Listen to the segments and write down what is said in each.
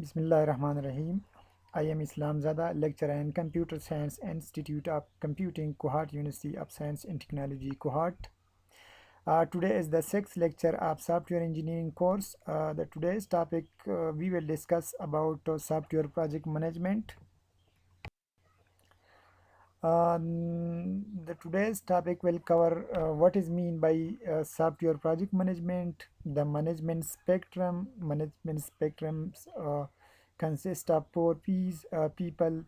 Bismillahirrahmanirrahim. I am Islam Zada, lecturer in Computer Science Institute of Computing, Kohat University of Science and Technology, Kohat. Today is the sixth lecture of software engineering course. The today's topic we will discuss about software project management. The today's topic will cover what is mean by software project management, the management spectrum. Management spectrums consist of four P's: people,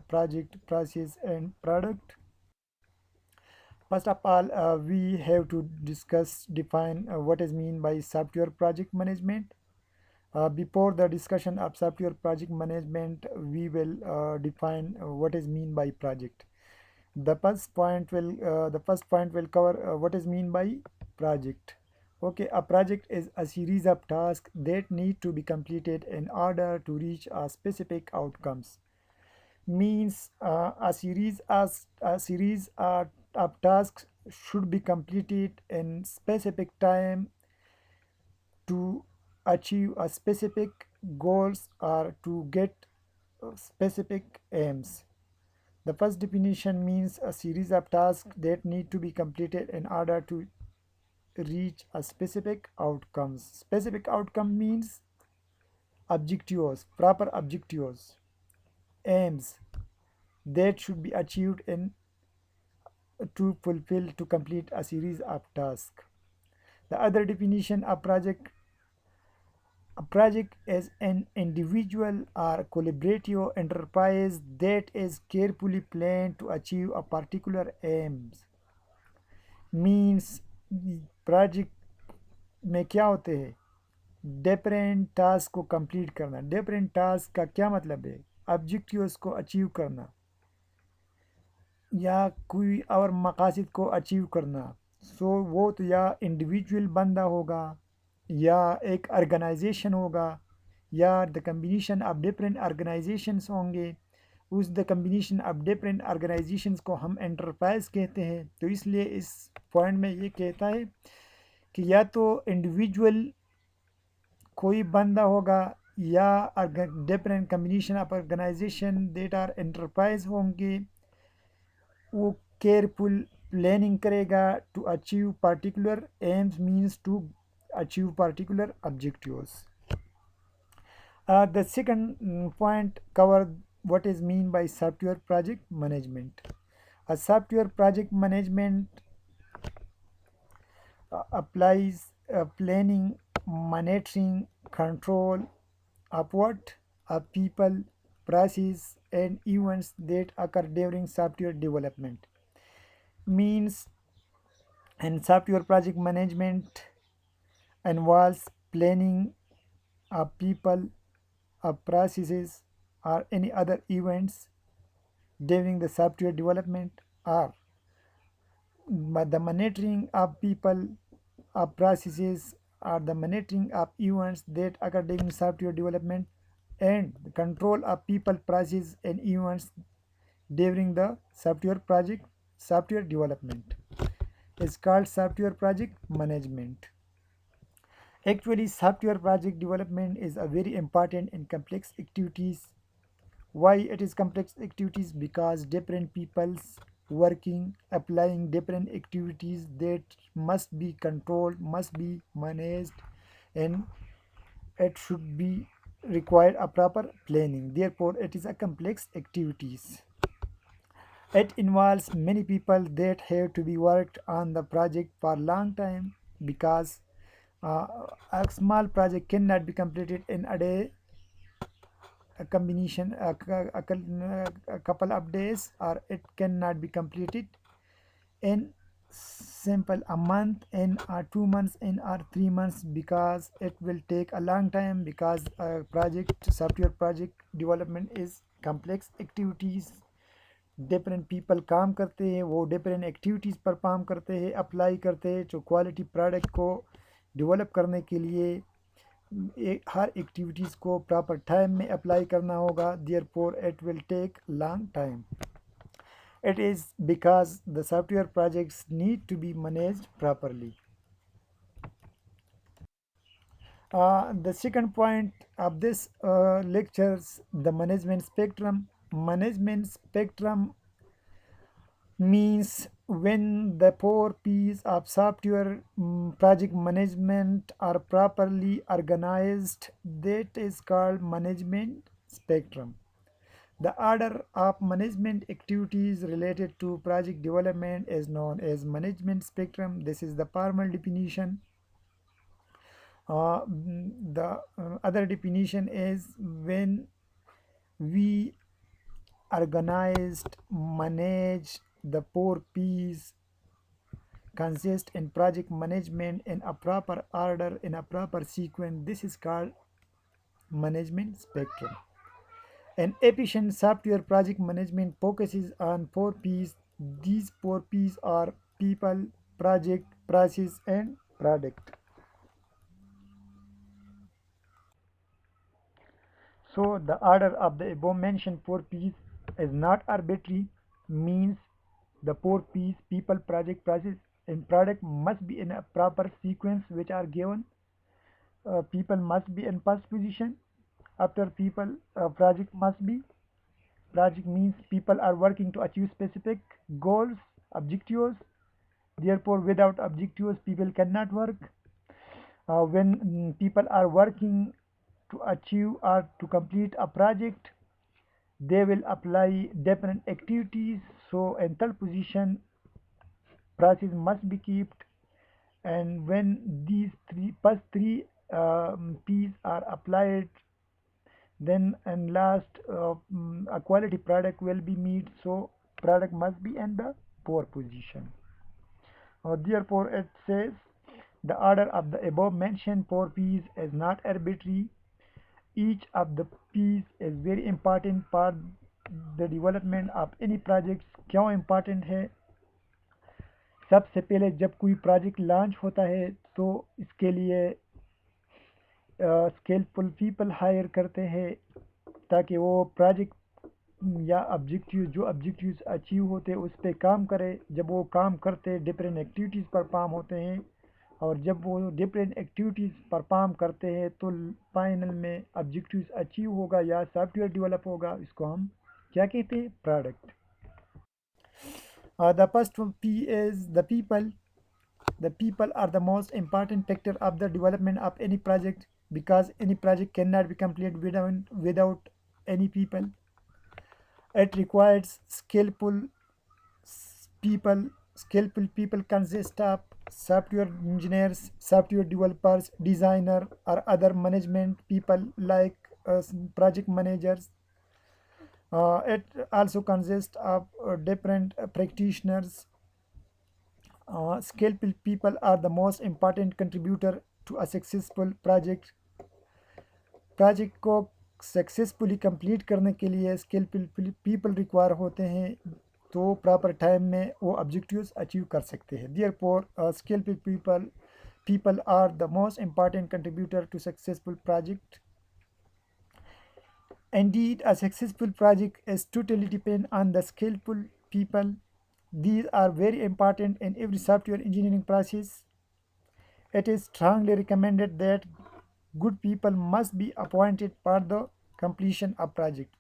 project, process, and product. First of all, we have to define what is mean by software project management. Before the discussion of software project management, we will define what is mean by project. The first point will cover what is mean by project. Okay, a project is a series of tasks that need to be completed in order to reach a specific outcomes. Means a series of tasks should be completed in specific time to achieve a specific goals or to get specific aims. The first definition means a series of tasks that need to be completed in order to reach a specific outcomes. Specific outcome means objectives, proper objectives, aims that should be achieved in to complete a series of tasks. The other definition of project: a project is an individual or collaborative enterprise that is carefully planned to achieve a particular aims. Means project में क्या होते हैं, different task को complete करना। Different task का क्या मतलब है, ऑब्जेक्टिव्स को अचीव करना या कोई और मकासद को अचीव करना। सो वो तो या इंडिविजुअल बंदा होगा या एक ऑर्गेनाइजेशन होगा या the combination of different organisations होंगे। उस the combination of different organisations को हम एंटरप्राइज कहते हैं। तो इसलिए इस पॉइंट में ये कहता है कि या तो इंडिविजुअल कोई बंदा होगा या different combination of organization that are enterprise होंगे। वो केयरफुल प्लानिंग करेगा to achieve particular aims, means to achieve particular objectives. The second point cover what is mean by software project management. A software project management applies planning, monitoring, control of what of people, process, and events that occur during software development. Means, and software project management involves planning of people, of processes, or any other events during the software development, or but the monitoring of people, of processes, or the monitoring of events that occur during software development, and the control of people, processes, and events during the software development is called software project management. Actually, software project development is a very important and complex activities. Why it is complex activities? Because different peoples working, applying different activities that must be controlled, must be managed, and it should be required a proper planning. Therefore, it is a complex activities. It involves many people that have to be worked on the project for a long time, because a small project cannot be completed in a day, a combination a couple of days, or it cannot be completed in simple a month, in 2 months, in or 3 months, because it will take a long time, because software project development is complex activities. Different people काम करते हैं, वो different activities perform करते हैं, apply करते हैं जो quality product को डेवलप करने के लिए हर एक्टिविटीज़ को प्रॉपर टाइम में अप्लाई करना होगा। Therefore it will take long time. It is because the software projects need to be managed properly. The second point of this lectures, the management spectrum. Management spectrum means when the four P's of software project management are properly organized, that is called management spectrum. The order of management activities related to project development is known as management spectrum. This is the formal definition. The other definition is when we organized, manage the four P's consist in project management in a proper order, in a proper sequence. This is called management spectrum. An efficient software project management focuses on four P's. These four P's are people, project, process, and product. So the order of the above mentioned four P's is not arbitrary, means the four P's, people, project, process, and product must be in a proper sequence which are given. People must be in first position. After people, project must be. Project means people are working to achieve specific goals, objectives. Therefore, without objectives, people cannot work. When people are working to achieve or to complete a project, they will apply different activities. So, in third position, process must be kept. And when these first three P's are applied, then and last a quality product will be made, so product must be in the poor position. Therefore it says the order of the above mentioned four P's is not arbitrary. Each of the P's is very important for the development of any project. क्यों important है? सबसे पहले जब कोई project launch होता है तो इसके लिए स्किलफुल पीपल हायर करते हैं ताकि वो प्रोजेक्ट या ऑब्जेक्टिव जो ऑब्जेक्टिव्स अचीव होते हैं उस पर काम करे. जब वो काम करते डिफरेंट एक्टिविटीज़ परफॉर्म होते हैं और जब वो डिफरेंट एक्टिविटीज़ परफॉर्म करते हैं तो फाइनल में ऑब्जेक्टिव्स अचीव होगा या सॉफ्टवेयर डेवलप होगा. इसको हम क्या कहते हैं? Product. The first P is the people. The people are the most important factor of the development of any project because any project cannot be completed without any people. It requires people. Skillful people consist of software engineers, software developers, designer, or other management people like project managers. It also consists of different practitioners. Skillful people are the most important contributor to a successful project. Project को successfully complete करने के लिए skilful people require होते हैं तो proper time में वो objectives achieve कर सकते हैं. Therefore skillful people are the most important contributor to successful project. Indeed, a successful project is totally depend on the skillful people. These are very important in every software engineering process. It is strongly recommended that good people must be appointed for the completion of project.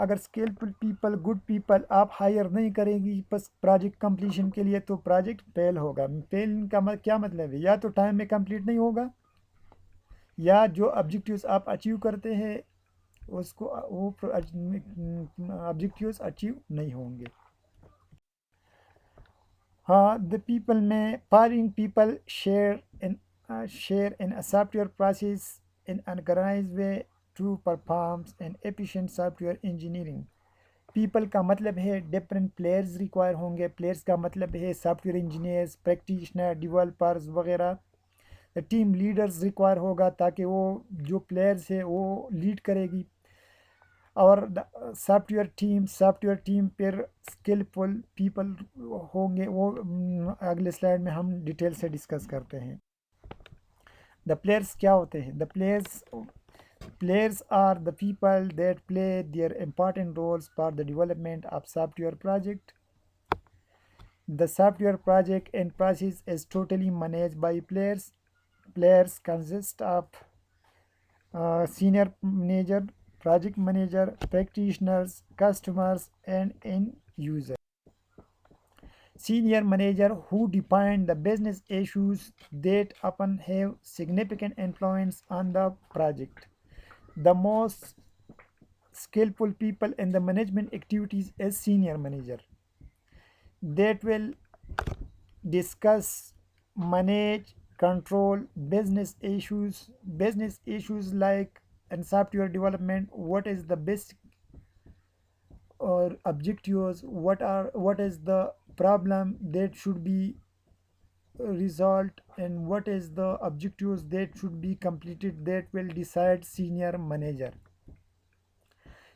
अगर skilful people, good people आप higher नहीं करेंगी बस project completion के लिए तो project fail होगा. Fail का क्या मतलब है? या तो टाइम में कंप्लीट नहीं होगा या जो ऑब्जेक्टिव्स आप अचीव करते हैं उसको वो ऑब्जेक्टिव्स अचीव नहीं होंगे. हाँ, द पीपल में following people share in a software process in an organized way to perform an efficient software engineering. People का मतलब है डिफरेंट प्लेयर्स रिक्वायर होंगे. प्लेयर्स का मतलब है सॉफ्टवेयर इंजीनियर्स, प्रैक्टिशनर, डेवलपर्स वगैरह. टीम लीडर्स रिक्वायर होगा ताकि वो जो प्लेयर्स है वो लीड करेगी. और सॉफ्टवेयर टीम पर स्किलफुल पीपल होंगे. वो अगले स्लाइड में हम डिटेल से डिस्कस करते हैं. द प्लेयर्स क्या होते हैं? The players are the people that play their important roles for the development of software project. The software project and process is totally managed by players. players consist of senior manager, project manager, practitioners, customers, and end user. Senior manager who define the business issues that often have significant influence on the project. The most skillful people in the management activities is senior manager that will discuss, manage, control business issues like in software development, what is the best or objectives, what is the problem that should be resolved, and what is the objectives that should be completed, that will decide senior manager.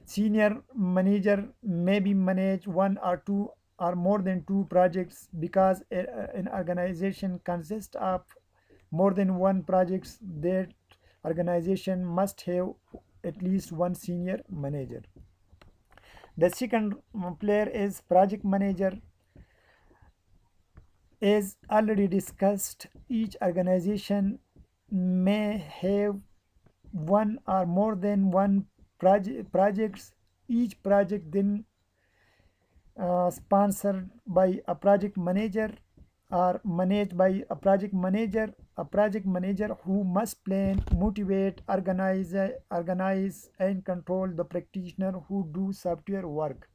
Senior manager maybe manage one or two or more than two projects because an organization consists of more than one projects. That organization must have at least one senior manager. The second player is project manager. As already discussed, each organization may have one or more than one projects. Each project then sponsored by a project manager or managed by a project manager who must plan, motivate, organize and control the practitioner who do software work.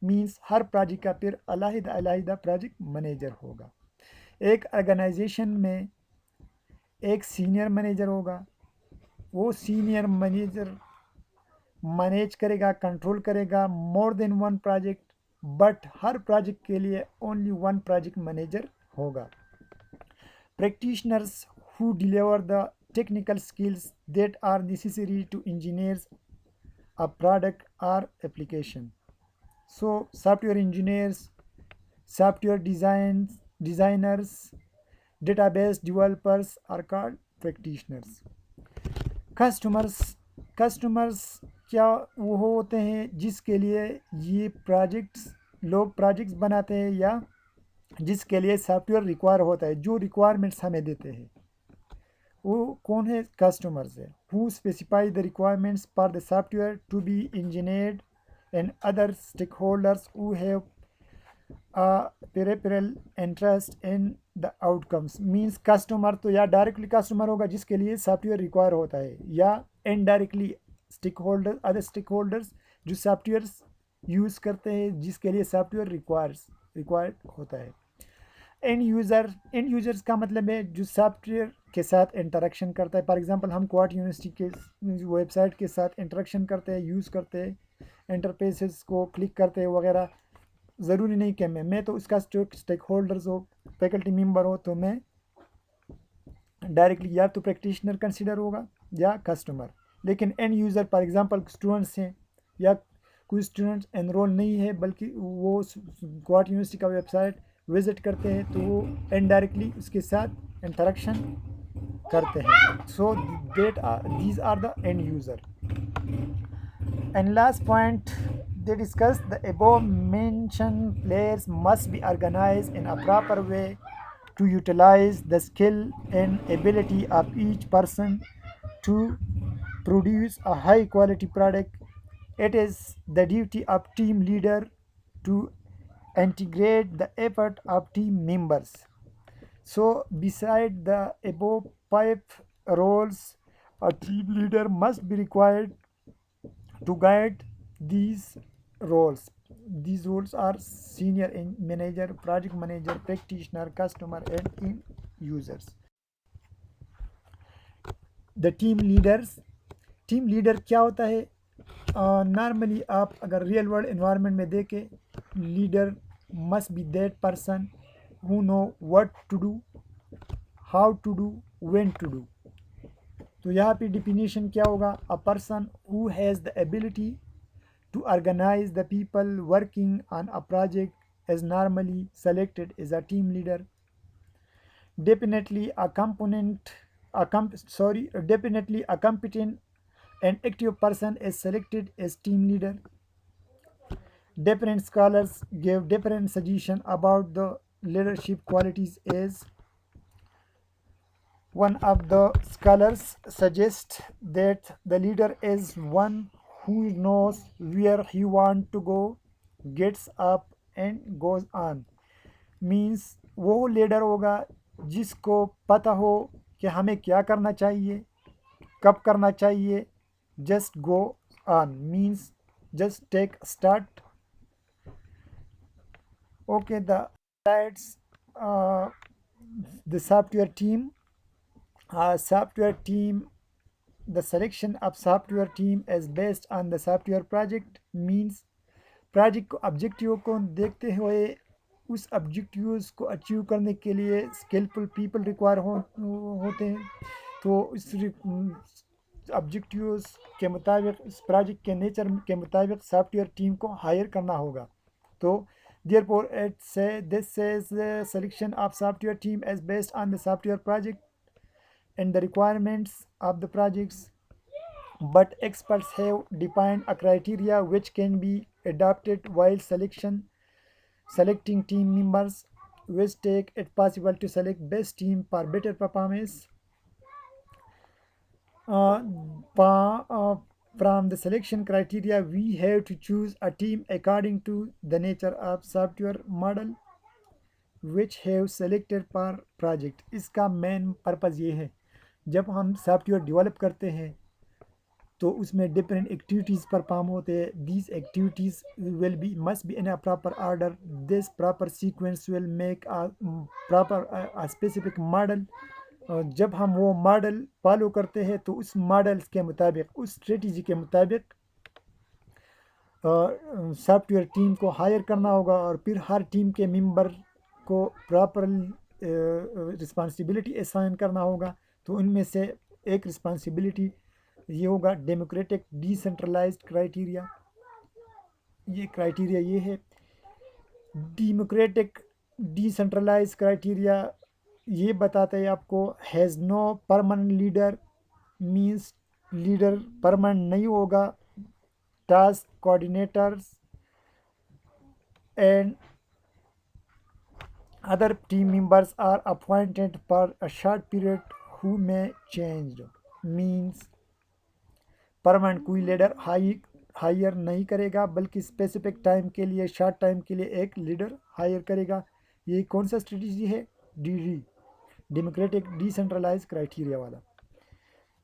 Means her project का फिर अलहदा अलहदा project manager होगा. एक organisation में एक senior manager होगा. वो सीनियर मैनेजर मैनेज करेगा, कंट्रोल करेगा more than one project, but her project के लिए ओनली वन प्रोजेक्ट मैनेजर होगा. Practitioners who deliver the technical skills that are necessary to engineers a product or application. So software engineers, software designers, database developers are called practitioners. Customers क्या वो होते हैं जिसके लिए ये लोग प्रोजेक्ट्स बनाते हैं या जिसके लिए सॉफ्टवेयर रिक्वायर होता है, जो रिक्वायरमेंट्स हमें देते हैं, वो कौन है? कस्टमर्स है. Who specify the requirements for the software to be engineered and other stakeholders who have a peripheral interest in the outcomes. Means customer तो या डायरेक्टली कस्टमर होगा जिसके लिए सॉफ्टवेयर रिक्वायर होता है, या इनडायरेक्टली अदर स्टेक होल्डर्स जो software use करते हैं जिसके लिए सॉफ्टवेयर रिक्वायर्ड होता है. एंड यूज़र्स का मतलब है जो सॉफ्टवेयर के साथ इंटरेक्शन करता है. फॉर एग्जांपल हम क्वाट यूनिवर्सिटी के वेबसाइट के साथ इंटरेक्शन करते हैं, यूज़ करते हैं, इंटरफेसेस को क्लिक करते हैं वगैरह. ज़रूरी नहीं कि मैं तो उसका स्टेक होल्डर्स हो, फैकल्टी मेम्बर हो, तो मैं डायरेक्टली या तो प्रैक्टिशनर कंसिडर होगा या कस्टमर. लेकिन end user for example students हैं या कोई स्टूडेंट्स एनरोल नहीं है बल्कि वो क्वाट यूनिवर्सिटी का वेबसाइट विजिट करते हैं, तो वो इनडायरेक्टली उसके साथ इंटरेक्शन करते हैं. So these are the end user. And last point, they discuss the above mentioned players must be organized in a proper way to utilize the skill and ability of each person to produce a high quality product. It is the duty of team leader to integrate the effort of team members. So beside the above 5 roles, a team leader must be required to guide these roles. These roles are senior manager, project manager, practitioner, customer and end users. The team leader क्या होता है? Normally आप अगर real world environment में देखें, leader must be that person who know what to do, how to do, when to do. तो यहाँ पे डिफिनीशन क्या होगा? A person who has the ability to organize the people working on a project is normally selected as a team leader. Definitely a competent and active person is selected as team leader. Different scholars give different suggestions about the leadership qualities as One of the scholars suggests that the leader is one who knows where he wants to go, gets up and goes on. Means वो leader होगा जिसको पता हो कि हमें क्या करना चाहिए, कब करना चाहिए. Just go on means just take start. Okay, the slides, uh, the software team. Software team, the selection of software team is based on the software project. Means project objective को देखते हुए उस ऑब्जेक्टिव्स को achieve करने के लिए skilful people require होते हैं. तो इस ऑब्जेक्टिव्स के मुताबिक, इस प्रोजेक्ट के नेचर के मुताबिक सॉफ्टवेयर टीम को हायर करना होगा. तो therefore this says the selection of software team is based on the software project and the requirements of the projects, but experts have defined a criteria which can be adopted while selecting team members, which take it possible to select best team for better performance. Uh, from the selection criteria, we have to choose a team according to the nature of software model which have selected for project. इसका main purpose ये है, जब हम software develop करते हैं तो उसमें different activities perform होते हैं. These activities will be must be in a proper order. This proper sequence will make a proper specific model. जब हम वो मॉडल फॉलो करते हैं तो उस मॉडल्स के मुताबिक, उस स्ट्रेटजी के मुताबिक सॉफ्टवेयर टीम को हायर करना होगा और फिर हर टीम के मेंबर को प्रॉपर रिस्पॉन्सिबिलिटी असाइन करना होगा. तो उनमें से एक रिस्पॉन्सिबिलिटी ये होगा डेमोक्रेटिक डिसेंट्रलाइज्ड क्राइटेरिया. ये क्राइटेरिया ये है डेमोक्रेटिक डिसेंट्रलाइज्ड क्राइटेरिया. ये बताता है आपको has no permanent leader. Means leader permanent नहीं होगा. Task coordinators and other team members are appointed for a short period who may change. Means permanent कोई लीडर हायर नहीं करेगा, बल्कि स्पेसिफिक टाइम के लिए, शॉर्ट टाइम के लिए एक लीडर हायर करेगा. ये कौन सा स्ट्रेटजी है? डी डेमोक्रेटिक डिसेंट्रलाइज क्राइटेरिया वाला.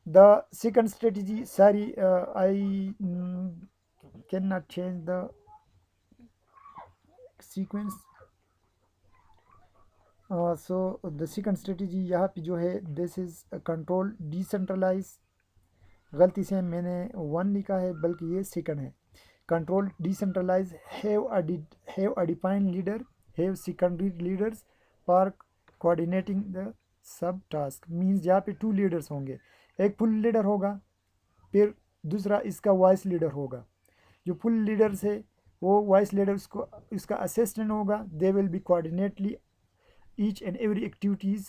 The second strategy, sorry I can not change the sequence. So the second strategy यहाँ पे जो है, दिस इज़ कंट्रोल डिसेंट्रलाइज. गलती से मैंने वन लिखा है, बल्कि ये सेकंड है. Control decentralize have a defined leader, have secondary leaders for coordinating the sub task. Means यहाँ पे टू लीडर्स होंगे. एक फुल लीडर होगा, फिर दूसरा इसका वॉइस लीडर होगा. जो फुल लीडर्स है वो वॉइस लीडर्स को इसका असिस्टेंट होगा. They will be coordinately each and every activities.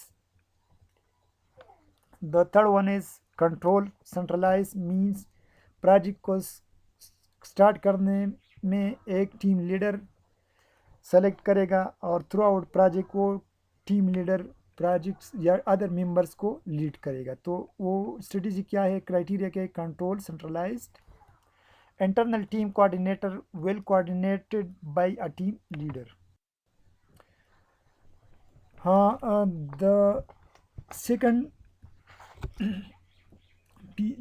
The third one is control centralize. means project को स्टार्ट करने में एक टीम लीडर सेलेक्ट करेगा और थ्रू आउट प्रोजेक्ट वो टीम लीडर प्रोजेक्ट्स या अदर मेंबर्स को लीड करेगा. तो वो स्ट्रेटजी क्या है, क्राइटेरिया क्या है? Control centralised. Internal team coordinator will coordinated by a team leader. हाँ, the second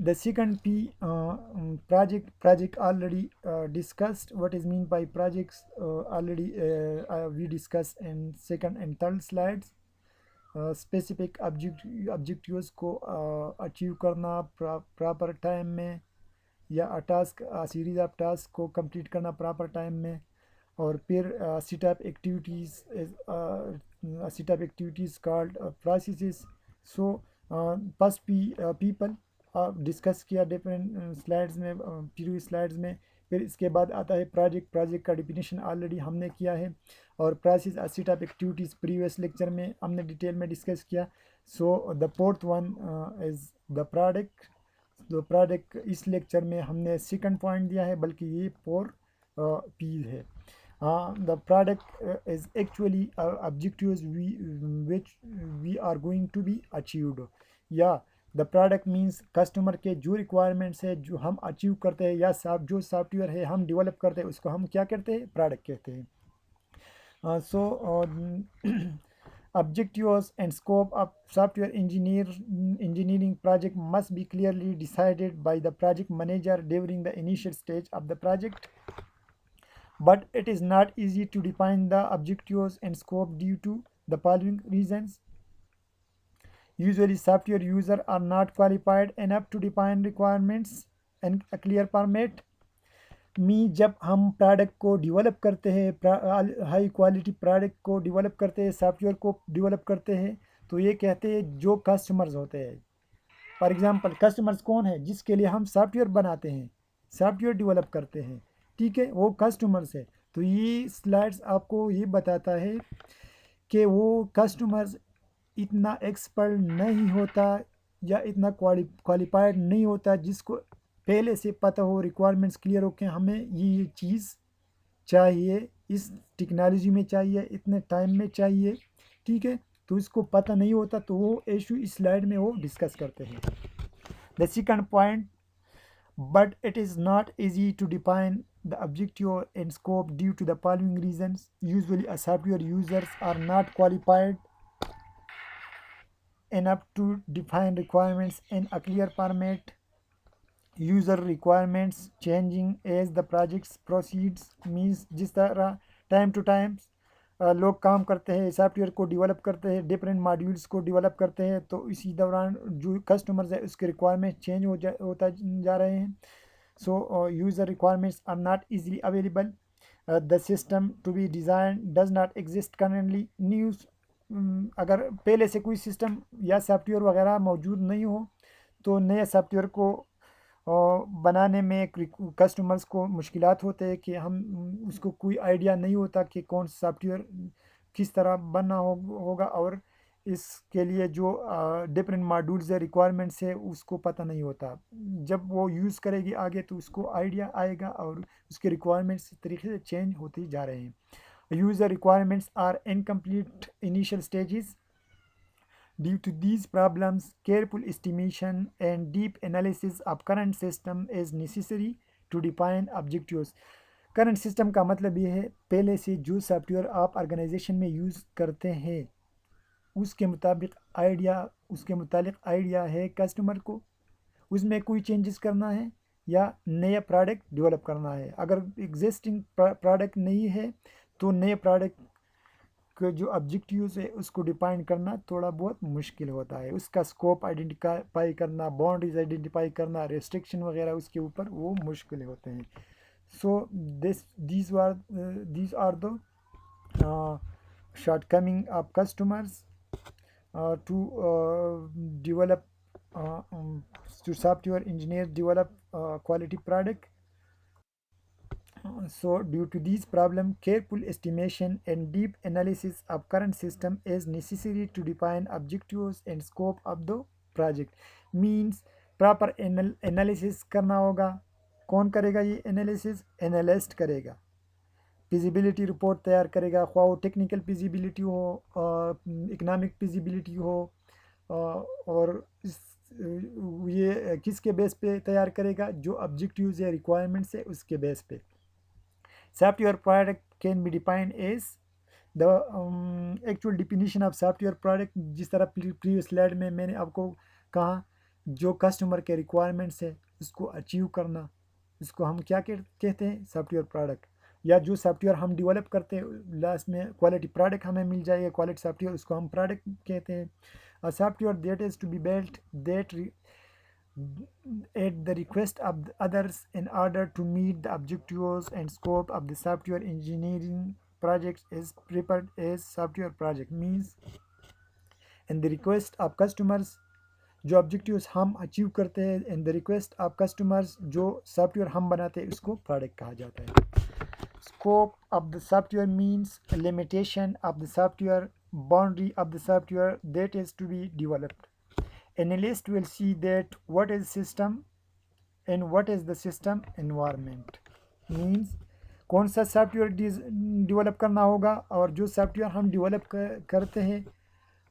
the second P, project already discussed. What is mean by projects already we discussed in second and third slides. Specific objectives को achieve करना proper time में, या task series of task को complete करना proper time में. और फिर set of activities called processes. So first people discuss किया डिफरेंट स्लाइड्स में, प्रीवियस स्लाइड्स में. फिर इसके बाद आता है प्रोजेक्ट का डिफिनीशन ऑलरेडी हमने किया है. और process set of activities previous lecture में हमने डिटेल में डिस्कस किया. So the fourth one is the product. तो प्रोडक्ट इस लेक्चर में हमने सेकंड पॉइंट दिया है, बल्कि ये 4 पीज है. The product is actually objectives which we are going to be achieved. या द प्रोडक्ट मीन्स कस्टमर के जो रिक्वायरमेंट्स है जो हम अचीव करते हैं या जो सॉफ्टवेयर है हम डेवलप करते हैं उसको हम क्या कहते हैं, प्रोडक्ट कहते हैं. So objectives and scope of software engineering project must be clearly decided by the project manager during the initial stage of the project, but it is not easy to define the objectives and scope due to the following reasons. Usually software users are not qualified enough to define requirements and a clear format. जब हम product को develop करते हैं, high quality product को develop करते हैं, software को develop करते हैं, तो ये कहते हैं जो कस्टमर्स होते हैं. फॉर एग्जांपल कस्टमर्स कौन है, जिसके लिए हम सॉफ्टवेयर बनाते हैं, सॉफ्टवेयर डेवलप करते हैं, ठीक है, वो कस्टमर्स है. तो ये स्लाइड्स आपको ये बताता है कि वो कस्टमर्स इतना एक्सपर्ट नहीं होता या इतना क्वालिफाइड नहीं होता जिसको पहले से पता हो, रिक्वायरमेंट्स क्लियर हो कि हमें ये चीज़ चाहिए, इस टेक्नोलॉजी में चाहिए, इतने टाइम में चाहिए, ठीक है. तो इसको पता नहीं होता तो वो इशू इस स्लाइड में वो डिस्कस करते हैं. The second point, but it is not easy to define the objective and scope due to the following reasons. Usually, a software users are not qualified enough to define requirements in a clear format. User requirements changing as the project proceeds means जिस तरह time to time लोग काम करते हैं, software को develop करते हैं, different modules को डेवलप करते हैं, तो इसी दौरान जो कस्टमर्स है उसके रिक्वायरमेंट चेंज होता जा रहे हैं. So user requirements are not easily available. The system to be design does not exist currently. न्यूज़ अगर पहले से कोई सिस्टम या सॉफ्टवेयर वगैरह मौजूद नहीं हो तो नए सॉफ्टवेयर को बनाने में कस्टमर्स को मुश्किलात होते हैं कि हम उसको कोई आइडिया नहीं होता कि कौन सा सॉफ्टवेयर किस तरह बनना होगा, और इसके लिए जो डिफरेंट मॉड्यूल्स है, रिक्वायरमेंट्स है, उसको पता नहीं होता. जब वो यूज़ करेगी आगे तो उसको आइडिया आएगा और उसके रिक्वायरमेंट्स इस तरीके से चेंज होते जा रहे हैं. User requirements are incomplete initial stages. Due to these problems, careful estimation and deep analysis of current system is necessary to define objectives. Current system का मतलब ये है पहले से जो सॉफ्टवेयर आप ऑर्गेनाइजेशन में यूज़ करते हैं उसके मुताबिक आइडिया है कस्टमर को, उसमें कोई चेंजेस करना है या नया प्रोडक्ट डेवलप करना है. अगर एग्जिस्टिंग प्रोडक्ट नहीं है तो नए प्रोडक्ट के जो ऑब्जेक्टिव्स है उसको डिफाइन करना थोड़ा बहुत मुश्किल होता है. उसका स्कोप आइडेंटिफाई करना, बाउंड्रीज आइडेंटिफाई करना, रेस्ट्रिक्शन वगैरह उसके ऊपर वो मुश्किल होते हैं. सो these are the shortcoming of customers to develop to software engineers develop quality product. So due to these problems, careful estimation and deep analysis of current system is necessary to define objectives and scope of the project. Means proper analysis करना होगा. कौन करेगा ये analysis? Analyst करेगा. Feasibility report तैयार करेगा, ख्वाह वो technical feasibility हो, इकोनॉमिक फिजिबिलिटी हो, और ये किसके बेस पे तैयार करेगा? जो ऑब्जेक्टिव्स या रिक्वायरमेंट्स है उसके बेस पे. Software product can be defined as the actual definition of software product. जिस तरह प्रीवियस स्लाइड में मैंने आपको कहा, जो कस्टमर के रिक्वायरमेंट्स है उसको अचीव करना, इसको हम क्या कहते हैं? Software product. या जो सॉफ्टवेयर हम डेवलप करते हैं लास्ट में क्वालिटी प्रोडक्ट हमें मिल जाएगा, क्वालिटी सॉफ्टवेयर, उसको हम प्रोडक्ट कहते हैं. Software that is to be built that at the request of the others in order to meet the objectives and scope of the software engineering project is prepared as software project. Means in the request of customers जो objectives हम achieve करते हैं, in the request of customers जो software हम बनाते हैं उसको product कहा जाता है. Scope of the software means limitation of the software, boundary of the software that is to be developed. Analyst will see that what is system and what is the system environment. Means कौन सा software develop करना होगा, और जो software हम develop करते हैं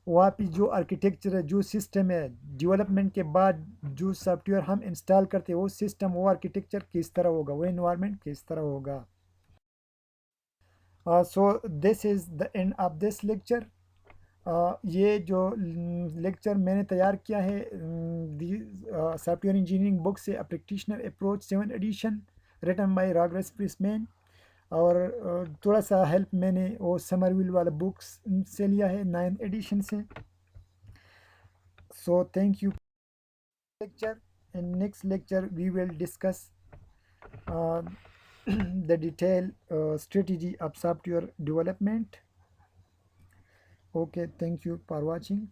वहाँ पे जो आर्किटेक्चर है, जो सिस्टम है, डेवलपमेंट के बाद जो सॉफ्टवेयर हम इंस्टॉल करते हैं वो सिस्टम, वो आर्किटेक्चर किस तरह होगा, वो इन्वायरमेंट किस तरह होगा। So this is the end of this lecture. ये जो लेक्चर मैंने तैयार किया है दी सॉफ्टवेयर इंजीनियरिंग बुक से, a practitioner approach 7 edition, written by Rogers Pressman. और थोड़ा सा हेल्प मैंने वो समरविल वाला बुक्स से लिया है, 9 एडिशन से। So thank you lecture. In next lecture we will discuss uh, the detailed strategy of software development. Okay, thank you for watching.